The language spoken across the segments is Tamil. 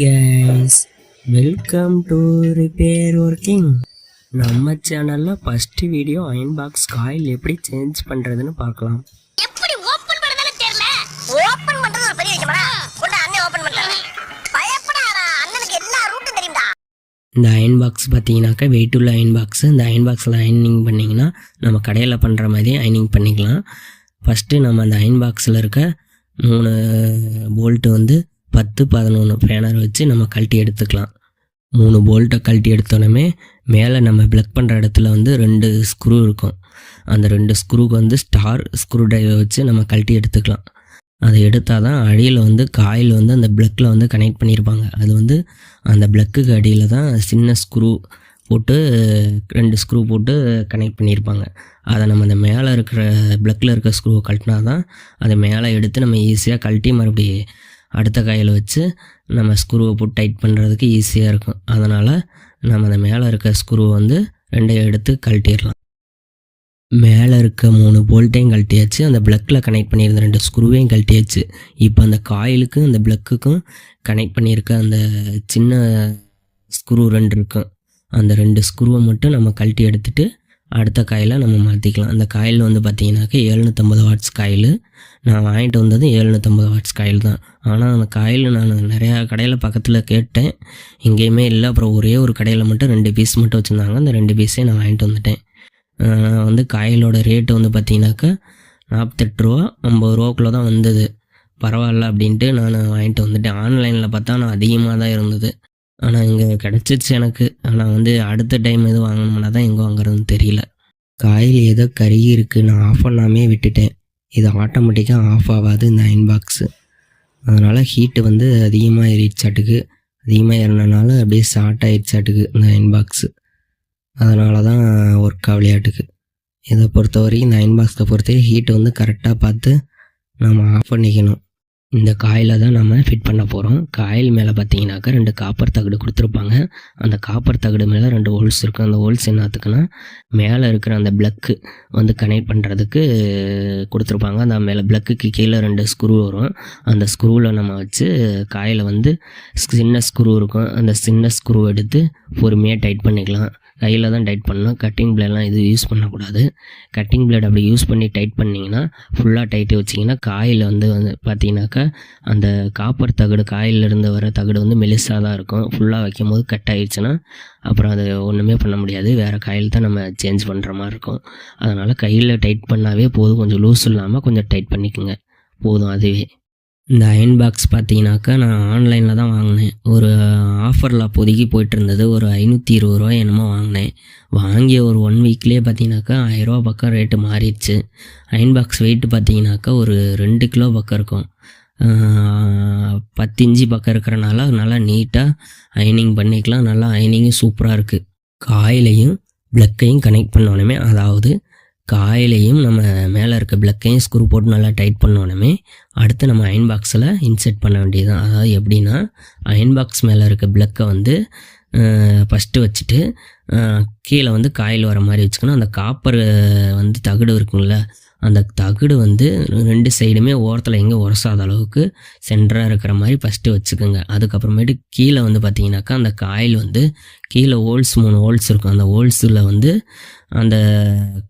Guys, welcome to repair working. நம்ம சேனலில் first video iron box coil எப்படி சேஞ்ச் பண்ணுறதுன்னு பார்க்கலாம். எப்படி ஓபன் பண்றதுன்னு தெரியல. ஓபன் பண்றது ஒரு பெரிய விஷயமா? கொண்ட அண்ணே ஓபன் பண்றாரு. பயப்படாதடா, அண்ணனுக்கு எல்லா ரூட்டும் தெரியும்டா. இந்த அயன் பாக்ஸ் பார்த்தீங்கன்னாக்கா வெயிட் உள்ள அயன் பாக்ஸ். இந்த அயன் பாக்ஸில் அயனிங் பண்ணிங்கன்னா நம்ம கடையில் பண்ணுற மாதிரி அயனிங் பண்ணிக்கலாம். ஃபஸ்ட்டு நம்ம அந்த அயன் பாக்ஸில் இருக்க 3 போல்ட்டு வந்து 10-11 பேனர் வச்சு நம்ம கழட்டி எடுத்துக்கலாம். 3 போல்ட்டை கழட்டி எடுத்தோடனே மேலே நம்ம ப்ளக் பண்ணுற இடத்துல வந்து 2 ஸ்க்ரூ இருக்கும். அந்த 2 ஸ்க்ரூக்கு வந்து ஸ்டார் ஸ்க்ரூ ட்ரைவர் வச்சு நம்ம கழட்டி எடுத்துக்கலாம். அதை எடுத்தால் தான் அடியில் வந்து காயில் வந்து அந்த ப்ளக்கில் வந்து கனெக்ட் பண்ணியிருப்பாங்க. அது வந்து அந்த ப்ளக்குக்கு அடியில் தான் சின்ன ஸ்க்ரூ போட்டு 2 ஸ்க்ரூ போட்டு கனெக்ட் பண்ணியிருப்பாங்க. அதை நம்ம அந்த மேலே இருக்கிற ப்ளக்கில் இருக்கிற ஸ்க்ரூவை கழட்டினா தான் அதை மேலே எடுத்து நம்ம ஈஸியாக கழட்டி மறுபடியும் அடுத்த காயில் வச்சு நம்ம ஸ்க்ரூவை போட்டு டைட் பண்ணுறதுக்கு ஈஸியாக இருக்கும். அதனால் நம்ம அந்த மேலே இருக்க ஸ்க்ரூவை வந்து 2 எடுத்து கழட்டிடலாம். மேலே இருக்க 3 போல்ட்டையும் கழட்டியாச்சு. அந்த ப்ளக்கில் கனெக்ட் பண்ணியிருந்த 2 ஸ்க்ரூவையும் கழட்டியாச்சு. இப்போ அந்த காயிலுக்கும் அந்த ப்ளக்குக்கும் கனெக்ட் பண்ணியிருக்க அந்த சின்ன ஸ்க்ரூ 2 இருக்கும். அந்த 2 ஸ்க்ரூவை மட்டும் நம்ம கழட்டி எடுத்துகிட்டு அடுத்த காயில் நம்ம மாற்றிக்கலாம். அந்த காயில் வந்து பார்த்திங்கனாக்கா 750 வாட்ஸ் காயில். நான் வாங்கிட்டு வந்தது 750 வாட்ஸ் காயில் தான். ஆனால் அந்த காயில் நான் நிறையா கடையில் பக்கத்தில் கேட்டேன், எங்கேயுமே இல்லை. அப்புறம் ஒரே ஒரு கடையில் மட்டும் 2 பீஸ் மட்டும் வச்சுருந்தாங்க. அந்த 2 பீஸே நான் வாங்கிட்டு வந்துட்டேன். வந்து காயிலோட ரேட்டு வந்து பார்த்திங்கனாக்கா 48 ரூபா 50 ரூபாக்குள்ளே தான் வந்தது. பரவாயில்ல அப்படின்ட்டு நான் வாங்கிட்டு வந்துட்டேன். ஆன்லைனில் பார்த்தா நான் அதிகமாக தான் இருந்தது. ஆனால் இங்கே கிடச்சிச்சு எனக்கு. ஆனால் வந்து அடுத்த டைம் எதுவும் வாங்கணும்னா தான் எங்கே வாங்குறதுன்னு தெரியல. காயில் ஏதோ கருகி இருக்குது, நான் ஆஃப் பண்ணாமே விட்டுட்டேன். இது ஆட்டோமேட்டிக்காக ஆஃப் ஆகாது இந்த அயன் பாக்ஸு. அதனால் ஹீட்டு வந்து அதிகமாக ஏறிச்சாட்டுக்கு. அதிகமாக ஏறினால அப்படியே ஷார்ட் ஆகிடுச்சாட்டுக்கு இந்த அயன் பாக்ஸு. அதனால தான் ஒர்க் ஆகலையாட்டுக்கு. இதை பொறுத்த வரைக்கும் இந்த அயன் பாக்ஸை பொறுத்த ஹீட்டு வந்து கரெக்டாக பார்த்து நம்ம ஆஃப் பண்ணிக்கணும். இந்த காயிலை தான் நம்ம ஃபிட் பண்ண போகிறோம். காயில் மேலே பார்த்தீங்கன்னாக்கா 2 காப்பர் தகடு கொடுத்துருப்பாங்க. அந்த காப்பர் தகடு மேலே 2 ஹோல்ஸ் இருக்கும். அந்த ஹோல்ஸ் என்னத்துக்குன்னா மேலே இருக்கிற அந்த ப்ளக்கு வந்து கனெக்ட் பண்ணுறதுக்கு கொடுத்துருப்பாங்க. அந்த மேலே ப்ளக்குக்கு கீழே 2 ஸ்க்ரூ வரும். அந்த ஸ்க்ரூவில் நம்ம வச்சு காயில் வந்து சின்ன ஸ்க்ரூ இருக்கும். அந்த சின்ன ஸ்க்ரூ எடுத்து பொறுமையாக டைட் பண்ணிக்கலாம். கையில் தான் டைட் பண்ணணும். கட்டிங் பிளேட்லாம் இது யூஸ் பண்ணக்கூடாது. கட்டிங் பிளேட் அப்படி யூஸ் பண்ணி டைட் பண்ணிங்கன்னா ஃபுல்லாக டைட்டு வச்சிங்கன்னா காயில் வந்து பார்த்தீங்கன்னாக்கா அந்த காப்பர் தகடு காயிலிருந்து வர தகடு வந்து மெலிசாக தான் இருக்கும். ஃபுல்லாக வைக்கும் போது கட் ஆகிடுச்சுன்னா அப்புறம் அது ஒன்றுமே பண்ண முடியாது. வேறு காயில் தான் நம்ம சேஞ்ச் பண்ணுற மாதிரி இருக்கும். அதனால் கையில் டைட் பண்ணாவே போதும். கொஞ்சம் லூஸ் இல்லாமல் கொஞ்சம் டைட் பண்ணிக்கோங்க போதும். அதுவே இந்த அயன் பாக்ஸ் பார்த்தீங்கன்னாக்கா நான் ஆன்லைனில் தான் வாங்கினேன். ஒரு ஆஃபரில் அப்போதைக்கு போயிட்டு இருந்தது. ஒரு 520 ரூபா என்னமோ வாங்கினேன். வாங்கிய ஒரு 1 வீக்லேயே பார்த்தீங்கன்னாக்கா 1000 ரூபா பக்கம் ரேட்டு மாறிடுச்சு. அயன் பாக்ஸ் வெயிட்டு பார்த்தீங்கன்னாக்கா ஒரு 2 கிலோ பக்கம் இருக்கும். 10 இன்ச்சு பக்கம் இருக்கிறனால நல்லா நீட்டாக அயனிங் பண்ணிக்கலாம். நல்லா அயனிங்கும் சூப்பராக இருக்குது. காயிலையும் ப்ளக்கையும் கனெக்ட் பண்ணோன்னே, அதாவது காயிலையும் நம்ம மேலே இருக்க ப்ளக்கையும் ஸ்க்ரூ போட்டு நல்லா டைட் பண்ணோன்னே அடுத்து நம்ம அயன் பாக்ஸில் இன்செர்ட் பண்ண வேண்டியது தான். அதாவது எப்படின்னா அயன் பாக்ஸ் மேலே இருக்க ப்ளக்கை வந்து ஃபஸ்ட்டு வச்சுட்டு கீழே வந்து காயில் வர மாதிரி வச்சுக்கணும். அந்த காப்பர் வந்து தகடு இருக்குங்கள, அந்த தகடு வந்து 2 சைடுமே ஓரத்தில் எங்கே உரசாத அளவுக்கு சென்டராக இருக்கிற மாதிரி ஃபஸ்ட்டு வச்சுக்கோங்க. அதுக்கப்புறமேட்டு கீழே வந்து பார்த்திங்கனாக்கா அந்த காயில் வந்து கீழே ஹோல்ஸ் 3 ஹோல்ஸ் இருக்கும். அந்த ஹோல்ஸில் வந்து அந்த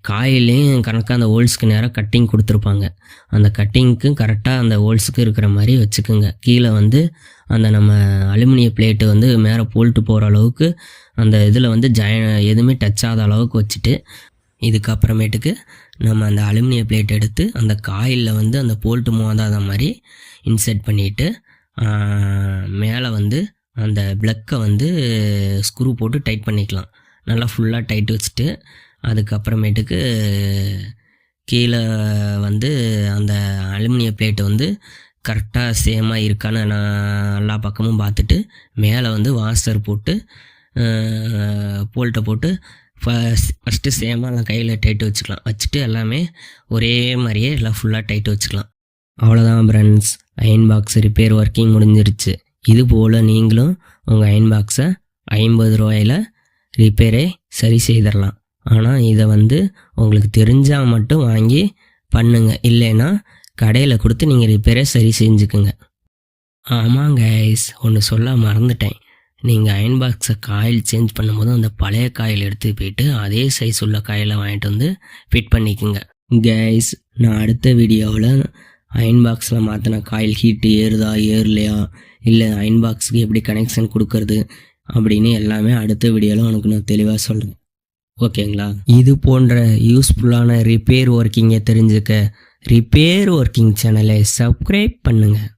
காயிலையும் கணக்காக அந்த ஹோல்ஸ்க்கு நேராக கட்டிங் கொடுத்துருப்பாங்க. அந்த கட்டிங்க்கு கரெக்டாக அந்த ஹோல்ஸுக்கு இருக்கிற மாதிரி வச்சுக்கோங்க. கீழே வந்து அந்த நம்ம அலுமினிய பிளேட்டு வந்து மேலே போல்ட்டு போகிற அளவுக்கு அந்த இதில் வந்து எதுவுமே டச் ஆகாத அளவுக்கு வச்சுட்டு, இதுக்கப்புறமேட்டுக்கு நம்ம அந்த அலுமினிய பிளேட் எடுத்து அந்த காயிலில் வந்து அந்த போல்ட்டு மோதாத மாதிரி இன்செர்ட் பண்ணிவிட்டு மேலே வந்து அந்த ப்ளக்கை வந்து ஸ்க்ரூ போட்டு டைட் பண்ணிக்கலாம். நல்லா ஃபுல்லாக டைட் வச்சுட்டு அதுக்கப்புறமேட்டுக்கு கீழே வந்து அந்த அலுமினிய பிளேட்டை வந்து கரெக்டாக சேமாக இருக்கான்னு நான் எல்லா பக்கமும் பார்த்துட்டு மேலே வந்து வாஷர் போட்டு போல்ட்டை போட்டு ஃபஸ்ட்டு சேமாக எல்லாம் கையில் டைட்டு வச்சுக்கலாம். வச்சுட்டு எல்லாமே ஒரே மாதிரியே எல்லாம் ஃபுல்லாக டைட்டு வச்சுக்கலாம். அவ்வளோதான் friends, iron box repair working முடிஞ்சிருச்சு. இது போல் நீங்களும் உங்கள் அயன் பாக்ஸை 50 ரூபாயில் ரிப்பேரே சரி செய்திடலாம். ஆனால் இதை வந்து உங்களுக்கு தெரிஞ்சால் மட்டும் வாங்கி பண்ணுங்கள். இல்லைன்னா கடையில் கொடுத்து நீங்கள் ரிப்பேரே சரி செஞ்சுக்குங்க. ஆமாம் கைஸ், ஒன்று சொல்ல மறந்துட்டேன். நீங்கள் அயன் பாக்ஸை காயில் சேஞ்ச் பண்ணும்போது அந்த பழைய காயில் எடுத்து போயிட்டு அதே சைஸ் உள்ள காயிலை வாங்கிட்டு வந்து ஃபிட் பண்ணிக்கோங்க கைஸ். நான் அடுத்த வீடியோவில் அயன் பாக்ஸில் மாற்றின காயில் ஹீட்டு ஏறுதா ஏறலையா, இல்லை அயன் பாக்ஸுக்கு எப்படி கனெக்ஷன் கொடுக்கறது அப்படின்னு எல்லாமே அடுத்த வீடியோவில் உனக்கு நான் தெளிவாக சொல்கிறேன். ஓகேங்களா? இது போன்ற யூஸ்ஃபுல்லான ரிப்பேர் ஒர்க்கிங்கை தெரிஞ்சுக்க ரிப்பேர் ஒர்க்கிங் சேனலை சப்ஸ்கிரைப் பண்ணுங்கள்.